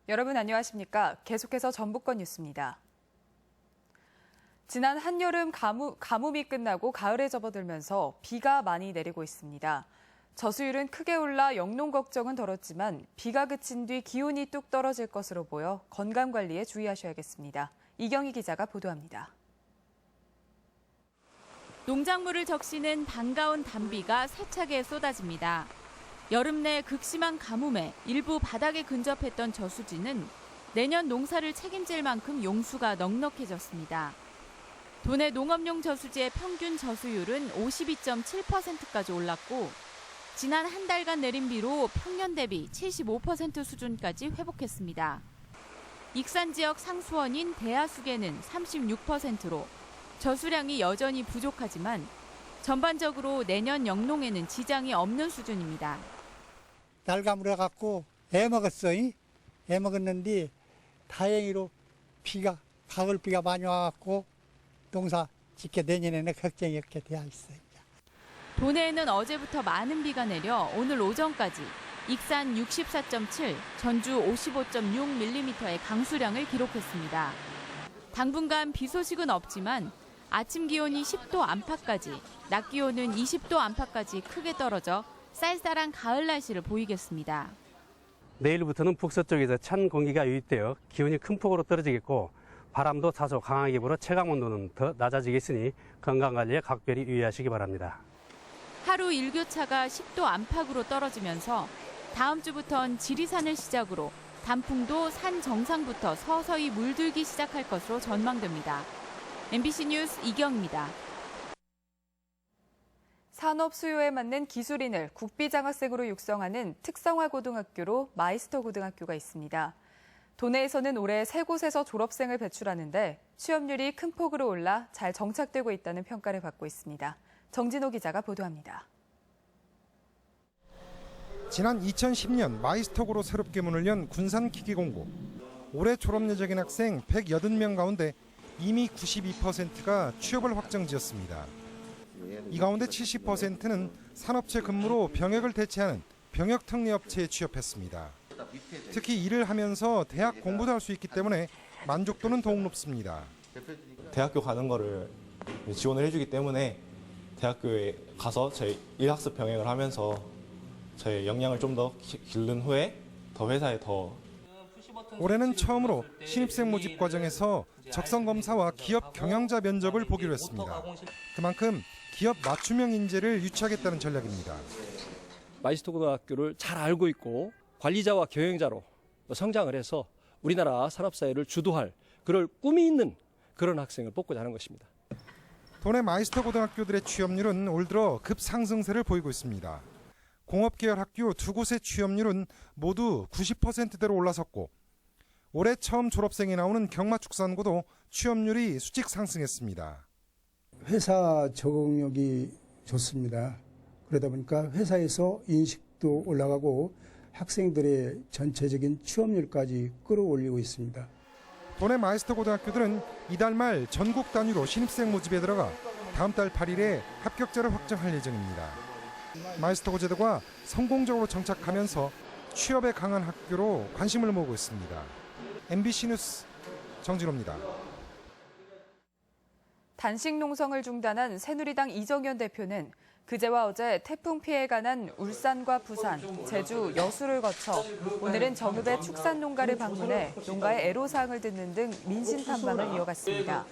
여러분 안녕하십니까? 계속해서 전북권 뉴스입니다. 지난 한여름 가뭄이 끝나고 가을에 접어들면서 비가 많이 내리고 있습니다. 저수율은 크게 올라 영농 걱정은 덜었지만 비가 그친 뒤 기온이 뚝 떨어질 것으로 보여 건강관리에 주의하셔야겠습니다. 이경희 기자가 보도합니다. 농작물을 적시는 반가운 단비가 세차게 쏟아집니다. 여름 내 극심한 가뭄에 일부 바닥에 근접했던 저수지는 내년 농사를 책임질 만큼 용수가 넉넉해졌습니다. 도내 농업용 저수지의 평균 저수율은 52.7%까지 올랐고 지난 한 달간 내린 비로 평년 대비 75% 수준까지 회복했습니다. 익산 지역 상수원인 대하수계는 36%로 저수량이 여전히 부족하지만 전반적으로 내년 영농에는 지장이 없는 수준입니다. 날가물어 갖고 애먹었어요. 애먹었는데 다행히로 가을비가 많이 와갖고 농사 짓게 내년에는 걱정이 없게 되어 있어요. 도내에는 어제부터 많은 비가 내려 오늘 오전까지 익산 64.7, 전주 55.6mm의 강수량을 기록했습니다. 당분간 비 소식은 없지만 아침 기온이 10도 안팎까지, 낮 기온은 20도 안팎까지 크게 떨어져 쌀쌀한 가을 날씨를 보이겠습니다. 내일부터는 북서쪽에서 찬 공기가 유입되어 기온이 큰 폭으로 떨어지겠고 바람도 다소 강하게 불어 체감온도는 더 낮아지겠으니 건강관리에 각별히 유의하시기 바랍니다. 하루 일교차가 10도 안팎으로 떨어지면서 다음 주부터는 지리산을 시작으로 단풍도 산 정상부터 서서히 물들기 시작할 것으로 전망됩니다. MBC 뉴스 이경입니다. 산업 수요에 맞는 기술인을 국비장학생으로 육성하는 특성화 고등학교로 마이스터 고등학교가 있습니다. 도내에서는 올해 3곳에서 졸업생을 배출하는데 취업률이 큰 폭으로 올라 잘 정착되고 있다는 평가를 받고 있습니다. 정진호 기자가 보도합니다. 지난 2010년 마이스터고로 새롭게 문을 연 군산기계공고. 올해 졸업 예정인 학생 180명 가운데 이미 92%가 취업을 확정지었습니다. 이 가운데 70%는 산업체 근무로 병역을 대체하는 병역특례업체에 취업했습니다. 특히 일을 하면서 대학 공부도 할 수 있기 때문에 만족도는 더욱 높습니다. 대학교 가는 거를 지원을 해주기 때문에 대학교에 가서 저희 일학습 병행을 하면서 저의 역량을 좀 더 기른 후에 더 회사에 더. 올해는 처음으로 신입생 모집 과정에서 적성검사와 기업 경영자 면접을 보기로 했습니다. 그만큼 기업 맞춤형 인재를 유치하겠다는 전략입니다. 마이스터 고등학교를 잘 알고 있고 관리자와 경영자로 성장을 해서 우리나라 산업사회를 주도할 그럴 꿈이 있는 그런 학생을 뽑고자 하는 것입니다. 도내 마이스터 고등학교들의 취업률은 올 들어 급상승세를 보이고 있습니다. 공업계열 학교 2곳의 취업률은 모두 90%대로 올라섰고 올해 처음 졸업생이 나오는 경마축산고도 취업률이 수직 상승했습니다. 회사 적응력이 좋습니다. 그러다 보니까 회사에서 인식도 올라가고 학생들의 전체적인 취업률까지 끌어올리고 있습니다. 도내 마이스터 고등학교들은 이달 말 전국 단위로 신입생 모집에 들어가 다음 달 8일에 합격자를 확정할 예정입니다. 마이스터 고제도가 성공적으로 정착하면서 취업에 강한 학교로 관심을 모으고 있습니다. MBC 뉴스 정진호입니다. 단식 농성을 중단한 새누리당 이정현 대표는 그제와 어제 태풍 피해가 난 울산과 부산, 제주, 여수를 거쳐 오늘은 전읍의 축산 농가를 방문해 농가의 애로사항을 듣는 등 민심 탐방을 이어갔습니다.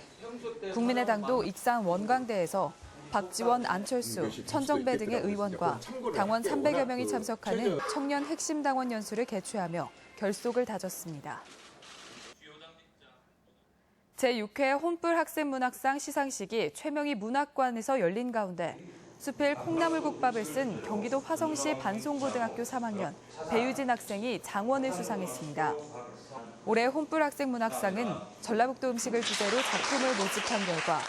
국민의당도 익산 원광대에서 박지원, 안철수, 천정배 등의 의원과 당원 300여 명이 참석하는 청년 핵심 당원 연수를 개최하며 결속을 다졌습니다. 제6회 혼불 학생문학상 시상식이 최명희 문학관에서 열린 가운데 수필 콩나물국밥을 쓴 경기도 화성시 반송고등학교 3학년 배유진 학생이 장원을 수상했습니다. 올해 혼불 학생문학상은 전라북도 음식을 주제로 작품을 모집한 결과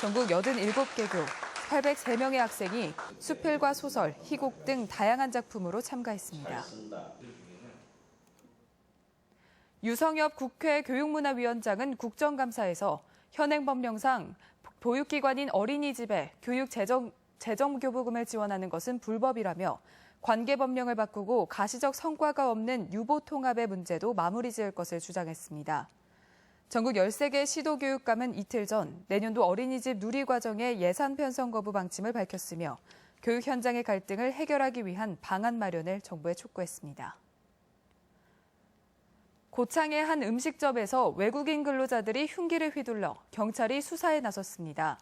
전국 87개교 803명의 학생이 수필과 소설, 희곡 등 다양한 작품으로 참가했습니다. 유성엽 국회 교육문화위원장은 국정감사에서 현행법령상 보육기관인 어린이집에 교육재정교부금을 지원하는 것은 불법이라며 관계 법령을 바꾸고 가시적 성과가 없는 유보 통합의 문제도 마무리 지을 것을 주장했습니다. 전국 13개 시도교육감은 이틀 전 내년도 어린이집 누리과정의 예산 편성 거부 방침을 밝혔으며 교육 현장의 갈등을 해결하기 위한 방안 마련을 정부에 촉구했습니다. 고창의 한 음식점에서 외국인 근로자들이 흉기를 휘둘러 경찰이 수사에 나섰습니다.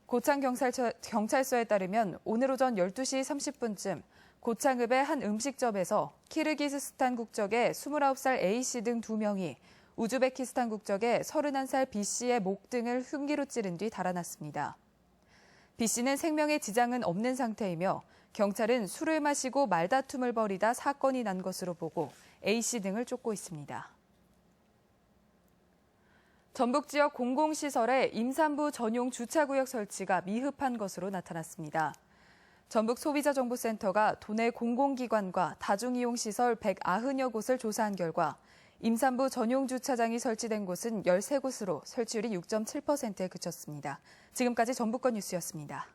고창 경찰서에 따르면 오늘 오전 12시 30분쯤 고창읍의 한 음식점에서 키르기스스탄 국적의 29살 A씨 등 2명이 우즈베키스탄 국적의 31살 B씨의 목 등을 흉기로 찌른 뒤 달아났습니다. B씨는 생명에 지장은 없는 상태이며 경찰은 술을 마시고 말다툼을 벌이다 사건이 난 것으로 보고 A씨 등을 쫓고 있습니다. 전북 지역 공공시설에 임산부 전용 주차구역 설치가 미흡한 것으로 나타났습니다. 전북 소비자정보센터가 도내 공공기관과 다중이용시설 190여 곳을 조사한 결과 임산부 전용 주차장이 설치된 곳은 13곳으로 설치율이 6.7%에 그쳤습니다. 지금까지 전북권 뉴스였습니다.